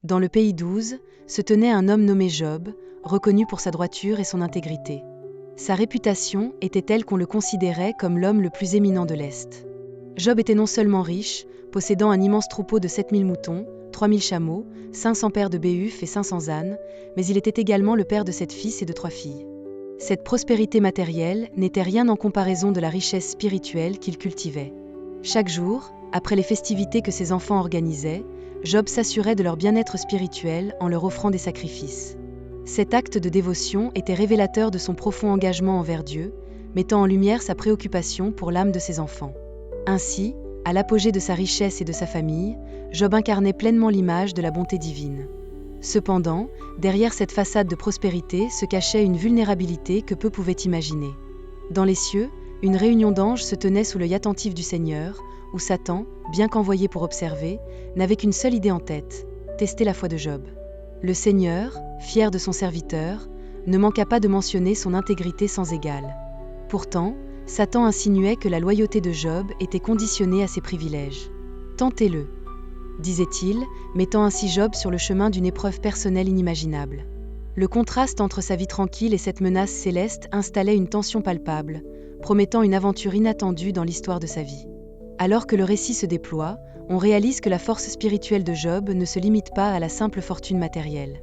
Dans le pays d'Ouz, se tenait un homme nommé Job, reconnu pour sa droiture et son intégrité. Sa réputation était telle qu'on le considérait comme l'homme le plus éminent de l'Est. Job était non seulement riche, possédant un immense troupeau de 7000 moutons, 3000 chameaux, 500 paires de béhufs et 500 ânes, mais il était également le père de 7 fils et de 3 filles. Cette prospérité matérielle n'était rien en comparaison de la richesse spirituelle qu'il cultivait. Chaque jour, après les festivités que ses enfants organisaient, Job s'assurait de leur bien-être spirituel en leur offrant des sacrifices. Cet acte de dévotion était révélateur de son profond engagement envers Dieu, mettant en lumière sa préoccupation pour l'âme de ses enfants. Ainsi, à l'apogée de sa richesse et de sa famille, Job incarnait pleinement l'image de la bonté divine. Cependant, derrière cette façade de prospérité se cachait une vulnérabilité que peu pouvaient imaginer. Dans les cieux, une réunion d'anges se tenait sous l'œil attentif du Seigneur, où Satan, bien qu'envoyé pour observer, n'avait qu'une seule idée en tête, tester la foi de Job. Le Seigneur, fier de son serviteur, ne manqua pas de mentionner son intégrité sans égale. Pourtant, Satan insinuait que la loyauté de Job était conditionnée à ses privilèges. « Tentez-le », disait-il, mettant ainsi Job sur le chemin d'une épreuve personnelle inimaginable. Le contraste entre sa vie tranquille et cette menace céleste installait une tension palpable, promettant une aventure inattendue dans l'histoire de sa vie. Alors que le récit se déploie, on réalise que la force spirituelle de Job ne se limite pas à la simple fortune matérielle.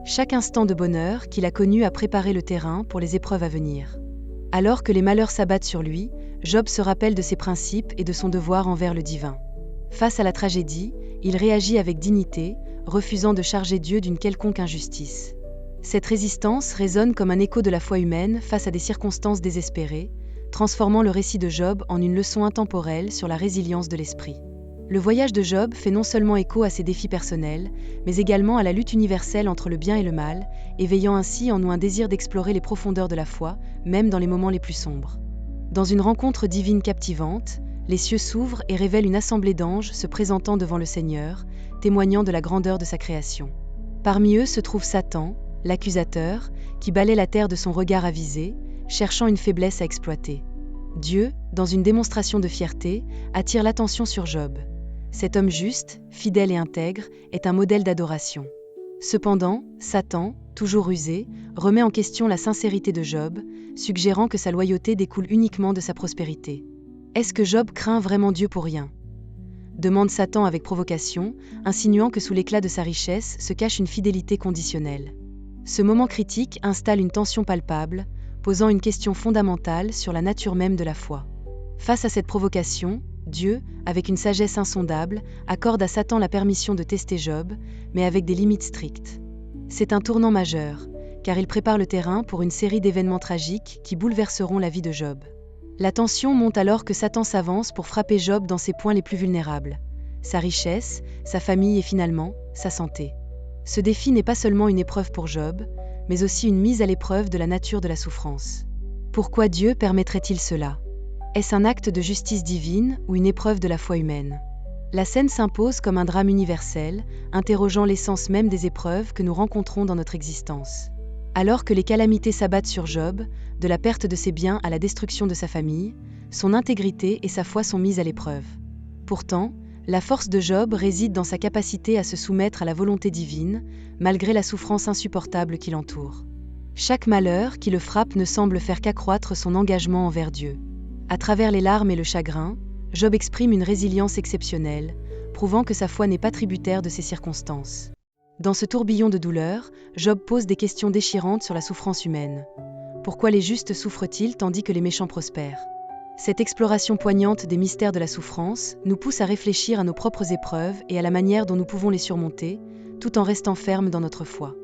Chaque instant de bonheur qu'il a connu a préparé le terrain pour les épreuves à venir. Alors que les malheurs s'abattent sur lui, Job se rappelle de ses principes et de son devoir envers le divin. Face à la tragédie, il réagit avec dignité, refusant de charger Dieu d'une quelconque injustice. Cette résistance résonne comme un écho de la foi humaine face à des circonstances désespérées, transformant le récit de Job en une leçon intemporelle sur la résilience de l'esprit. Le voyage de Job fait non seulement écho à ses défis personnels, mais également à la lutte universelle entre le bien et le mal, éveillant ainsi en nous un désir d'explorer les profondeurs de la foi, même dans les moments les plus sombres. Dans une rencontre divine captivante, les cieux s'ouvrent et révèlent une assemblée d'anges se présentant devant le Seigneur, témoignant de la grandeur de sa création. Parmi eux se trouve Satan, l'accusateur, qui balaie la terre de son regard avisé, cherchant une faiblesse à exploiter. Dieu, dans une démonstration de fierté, attire l'attention sur Job. Cet homme juste, fidèle et intègre, est un modèle d'adoration. Cependant, Satan, toujours rusé, remet en question la sincérité de Job, suggérant que sa loyauté découle uniquement de sa prospérité. Est-ce que Job craint vraiment Dieu pour rien ? Demande Satan avec provocation, insinuant que sous l'éclat de sa richesse se cache une fidélité conditionnelle. Ce moment critique installe une tension palpable, posant une question fondamentale sur la nature même de la foi. Face à cette provocation, Dieu, avec une sagesse insondable, accorde à Satan la permission de tester Job, mais avec des limites strictes. C'est un tournant majeur, car il prépare le terrain pour une série d'événements tragiques qui bouleverseront la vie de Job. La tension monte alors que Satan s'avance pour frapper Job dans ses points les plus vulnérables, sa richesse, sa famille et finalement, sa santé. Ce défi n'est pas seulement une épreuve pour Job, mais aussi une mise à l'épreuve de la nature de la souffrance. Pourquoi Dieu permettrait-il cela ? Est-ce un acte de justice divine ou une épreuve de la foi humaine ? La scène s'impose comme un drame universel, interrogeant l'essence même des épreuves que nous rencontrons dans notre existence. Alors que les calamités s'abattent sur Job, de la perte de ses biens à la destruction de sa famille, son intégrité et sa foi sont mises à l'épreuve. Pourtant, la force de Job réside dans sa capacité à se soumettre à la volonté divine, malgré la souffrance insupportable qui l'entoure. Chaque malheur qui le frappe ne semble faire qu'accroître son engagement envers Dieu. À travers les larmes et le chagrin, Job exprime une résilience exceptionnelle, prouvant que sa foi n'est pas tributaire de ses circonstances. Dans ce tourbillon de douleur, Job pose des questions déchirantes sur la souffrance humaine. Pourquoi les justes souffrent-ils tandis que les méchants prospèrent ? Cette exploration poignante des mystères de la souffrance nous pousse à réfléchir à nos propres épreuves et à la manière dont nous pouvons les surmonter, tout en restant fermes dans notre foi.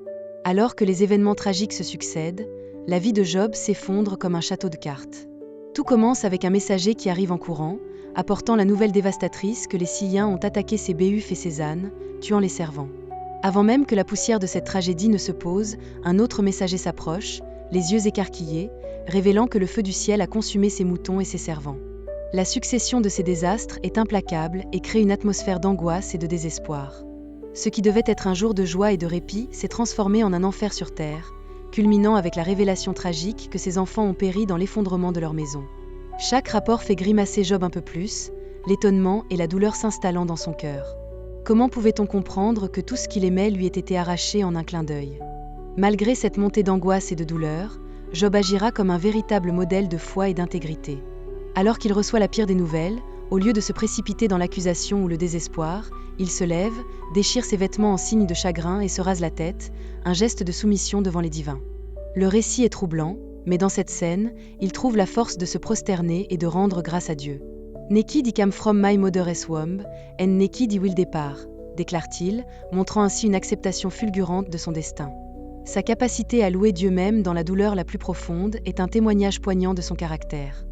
Alors que les événements tragiques se succèdent, la vie de Job s'effondre comme un château de cartes. Tout commence avec un messager qui arrive en courant, apportant la nouvelle dévastatrice que les Syriens ont attaqué ses béhufs et ses ânes, tuant les servants. Avant même que la poussière de cette tragédie ne se pose, un autre messager s'approche, les yeux écarquillés, révélant que le feu du ciel a consumé ses moutons et ses servants. La succession de ces désastres est implacable et crée une atmosphère d'angoisse et de désespoir. Ce qui devait être un jour de joie et de répit s'est transformé en un enfer sur terre, culminant avec la révélation tragique que ses enfants ont péri dans l'effondrement de leur maison. Chaque rapport fait grimacer Job un peu plus, l'étonnement et la douleur s'installant dans son cœur. comment pouvait-on comprendre que tout ce qu'il aimait lui ait été arraché en un clin d'œil? Malgré cette montée d'angoisse et de douleur, Job agira comme un véritable modèle de foi et d'intégrité. Alors qu'il reçoit la pire des nouvelles, au lieu de se précipiter dans l'accusation ou le désespoir, il se lève, déchire ses vêtements en signe de chagrin et se rase la tête, un geste de soumission devant les divins. Le récit est troublant, mais dans cette scène, il trouve la force de se prosterner et de rendre grâce à Dieu. « Neki di kam from my mother's womb, en neki di will depart », déclare-t-il, montrant ainsi une acceptation fulgurante de son destin. Sa capacité à louer Dieu même dans la douleur la plus profonde est un témoignage poignant de son caractère.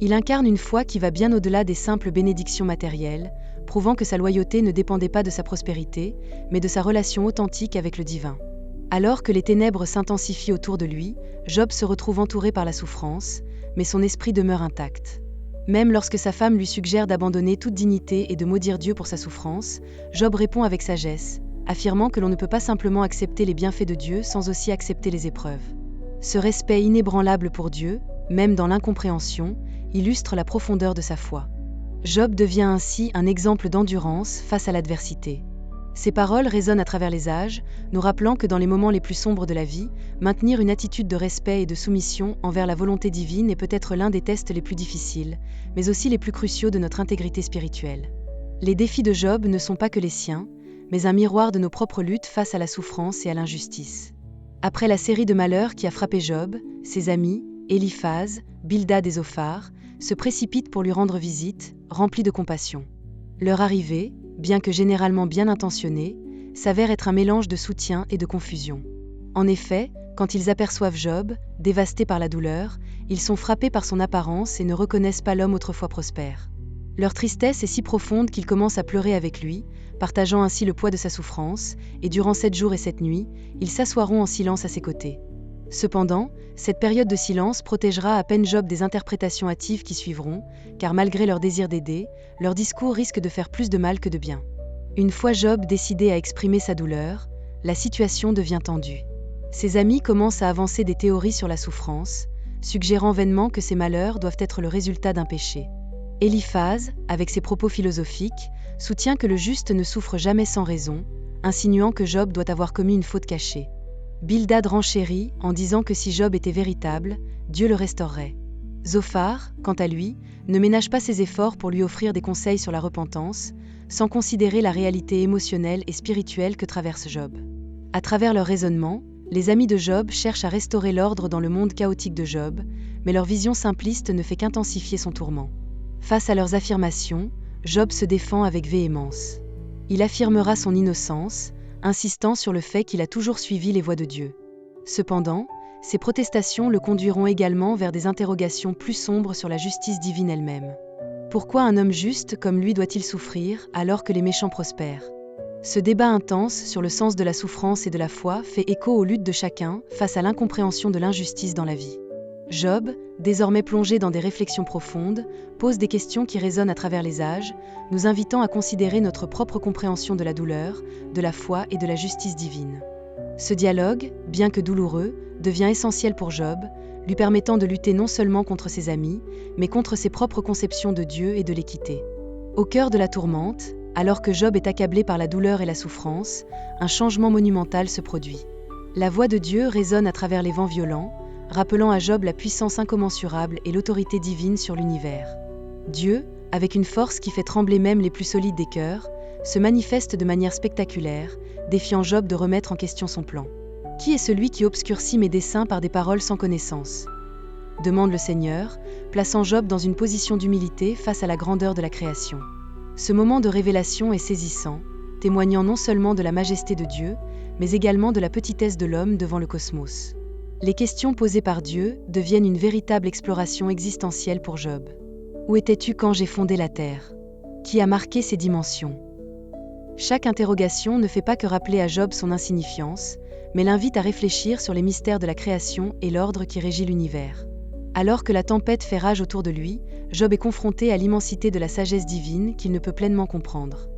Il incarne une foi qui va bien au-delà des simples bénédictions matérielles, prouvant que sa loyauté ne dépendait pas de sa prospérité, mais de sa relation authentique avec le divin. Alors que les ténèbres s'intensifient autour de lui, Job se retrouve entouré par la souffrance, mais son esprit demeure intact. Même lorsque sa femme lui suggère d'abandonner toute dignité et de maudire Dieu pour sa souffrance, Job répond avec sagesse, affirmant que l'on ne peut pas simplement accepter les bienfaits de Dieu sans aussi accepter les épreuves. Ce respect inébranlable pour Dieu, même dans l'incompréhension, illustre la profondeur de sa foi. Job devient ainsi un exemple d'endurance face à l'adversité. Ses paroles résonnent à travers les âges, nous rappelant que dans les moments les plus sombres de la vie, maintenir une attitude de respect et de soumission envers la volonté divine est peut-être l'un des tests les plus difficiles, mais aussi les plus cruciaux de notre intégrité spirituelle. Les défis de Job ne sont pas que les siens, mais un miroir de nos propres luttes face à la souffrance et à l'injustice. Après la série de malheurs qui a frappé Job, ses amis, Éliphaz, Bildad et Zophar, se précipitent pour lui rendre visite, remplis de compassion. Leur arrivée, bien que généralement bien intentionnée, s'avère être un mélange de soutien et de confusion. En effet, quand ils aperçoivent Job, dévasté par la douleur, ils sont frappés par son apparence et ne reconnaissent pas l'homme autrefois prospère. Leur tristesse est si profonde qu'ils commencent à pleurer avec lui, partageant ainsi le poids de sa souffrance, et durant 7 jours et 7 nuits, ils s'assoiront en silence à ses côtés. Cependant, cette période de silence protégera à peine Job des interprétations hâtives qui suivront, car malgré leur désir d'aider, leur discours risque de faire plus de mal que de bien. Une fois Job décidé à exprimer sa douleur, la situation devient tendue. Ses amis commencent à avancer des théories sur la souffrance, suggérant vainement que ces malheurs doivent être le résultat d'un péché. Éliphaz, avec ses propos philosophiques, soutient que le juste ne souffre jamais sans raison, insinuant que Job doit avoir commis une faute cachée. Bildad renchérit en disant que si Job était véritable, Dieu le restaurerait. Zophar, quant à lui, ne ménage pas ses efforts pour lui offrir des conseils sur la repentance, sans considérer la réalité émotionnelle et spirituelle que traverse Job. À travers leur raisonnement, les amis de Job cherchent à restaurer l'ordre dans le monde chaotique de Job, mais leur vision simpliste ne fait qu'intensifier son tourment. Face à leurs affirmations, Job se défend avec véhémence. Il affirmera son innocence, insistant sur le fait qu'il a toujours suivi les voies de Dieu. Cependant, ces protestations le conduiront également vers des interrogations plus sombres sur la justice divine elle-même. Pourquoi un homme juste comme lui doit-il souffrir alors que les méchants prospèrent? Ce débat intense sur le sens de la souffrance et de la foi fait écho aux luttes de chacun face à l'incompréhension de l'injustice dans la vie. Job, désormais plongé dans des réflexions profondes, pose des questions qui résonnent à travers les âges, nous invitant à considérer notre propre compréhension de la douleur, de la foi et de la justice divine. Ce dialogue, bien que douloureux, devient essentiel pour Job, lui permettant de lutter non seulement contre ses amis, mais contre ses propres conceptions de Dieu et de l'équité. Au cœur de la tourmente, alors que Job est accablé par la douleur et la souffrance, un changement monumental se produit. La voix de Dieu résonne à travers les vents violents, rappelant à Job la puissance incommensurable et l'autorité divine sur l'univers. Dieu, avec une force qui fait trembler même les plus solides des cœurs, se manifeste de manière spectaculaire, défiant Job de remettre en question son plan. « Qui est celui qui obscurcit mes desseins par des paroles sans connaissance ?» demande le Seigneur, plaçant Job dans une position d'humilité face à la grandeur de la création. Ce moment de révélation est saisissant, témoignant non seulement de la majesté de Dieu, mais également de la petitesse de l'homme devant le cosmos. Les questions posées par Dieu deviennent une véritable exploration existentielle pour Job. Où étais-tu quand j'ai fondé la terre? Qui a marqué ses dimensions? Chaque interrogation ne fait pas que rappeler à Job son insignifiance, mais l'invite à réfléchir sur les mystères de la création et l'ordre qui régit l'univers. Alors que la tempête fait rage autour de lui, Job est confronté à l'immensité de la sagesse divine qu'il ne peut pleinement comprendre.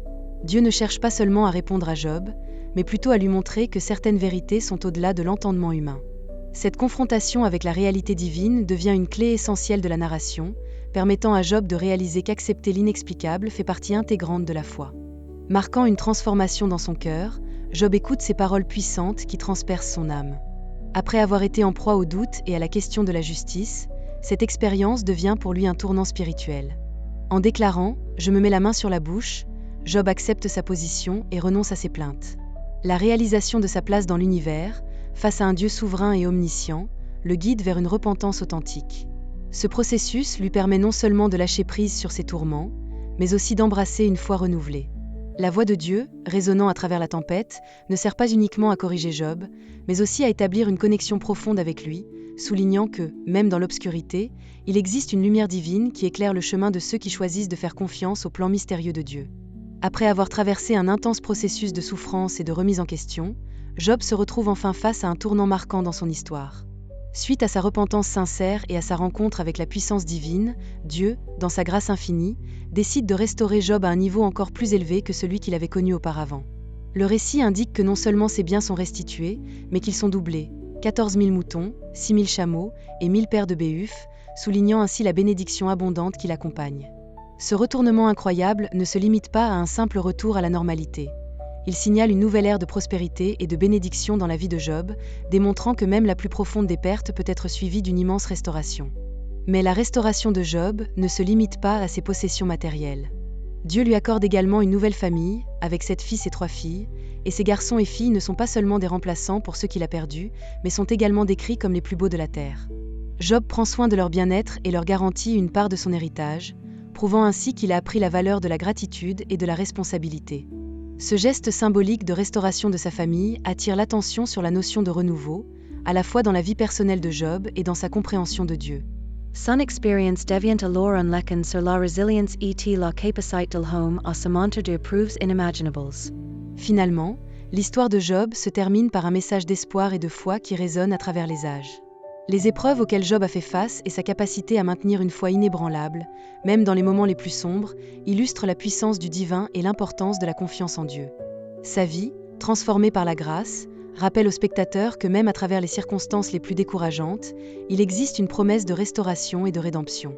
Dieu ne cherche pas seulement à répondre à Job, mais plutôt à lui montrer que certaines vérités sont au-delà de l'entendement humain. Cette confrontation avec la réalité divine devient une clé essentielle de la narration, permettant à Job de réaliser qu'accepter l'inexplicable fait partie intégrante de la foi. Marquant une transformation dans son cœur, Job écoute ces paroles puissantes qui transpercent son âme. Après avoir été en proie au doute et à la question de la justice, cette expérience devient pour lui un tournant spirituel. En déclarant « Je me mets la main sur la bouche », Job accepte sa position et renonce à ses plaintes. La réalisation de sa place dans l'univers, face à un Dieu souverain et omniscient, le guide vers une repentance authentique. Ce processus lui permet non seulement de lâcher prise sur ses tourments, mais aussi d'embrasser une foi renouvelée. La voix de Dieu, résonnant à travers la tempête, ne sert pas uniquement à corriger Job, mais aussi à établir une connexion profonde avec lui, soulignant que, même dans l'obscurité, il existe une lumière divine qui éclaire le chemin de ceux qui choisissent de faire confiance au plan mystérieux de Dieu. Après avoir traversé un intense processus de souffrance et de remise en question, Job se retrouve enfin face à un tournant marquant dans son histoire. Suite à sa repentance sincère et à sa rencontre avec la puissance divine, Dieu, dans sa grâce infinie, décide de restaurer Job à un niveau encore plus élevé que celui qu'il avait connu auparavant. Le récit indique que non seulement ses biens sont restitués, mais qu'ils sont doublés, 14 000 moutons, 6 000 chameaux et 1000 paires de béhufs, soulignant ainsi la bénédiction abondante qui l'accompagne. Ce retournement incroyable ne se limite pas à un simple retour à la normalité. Il signale une nouvelle ère de prospérité et de bénédiction dans la vie de Job, démontrant que même la plus profonde des pertes peut être suivie d'une immense restauration. Mais la restauration de Job ne se limite pas à ses possessions matérielles. Dieu lui accorde également une nouvelle famille, avec 7 fils et 3 filles, et ces garçons et filles ne sont pas seulement des remplaçants pour ceux qu'il a perdus, mais sont également décrits comme les plus beaux de la terre. Job prend soin de leur bien-être et leur garantit une part de son héritage, prouvant ainsi qu'il a appris la valeur de la gratitude et de la responsabilité. Ce geste symbolique de restauration de sa famille attire l'attention sur la notion de renouveau, à la fois dans la vie personnelle de Job et dans sa compréhension de Dieu. Son experience deviant alors unlecken sur la résilience et la capacité de l'homme à surmonter des épreuves inimaginables. Finalement, l'histoire de Job se termine par un message d'espoir et de foi qui résonne à travers les âges. Les épreuves auxquelles Job a fait face et sa capacité à maintenir une foi inébranlable, même dans les moments les plus sombres, illustrent la puissance du divin et l'importance de la confiance en Dieu. Sa vie, transformée par la grâce, rappelle aux spectateurs que même à travers les circonstances les plus décourageantes, il existe une promesse de restauration et de rédemption.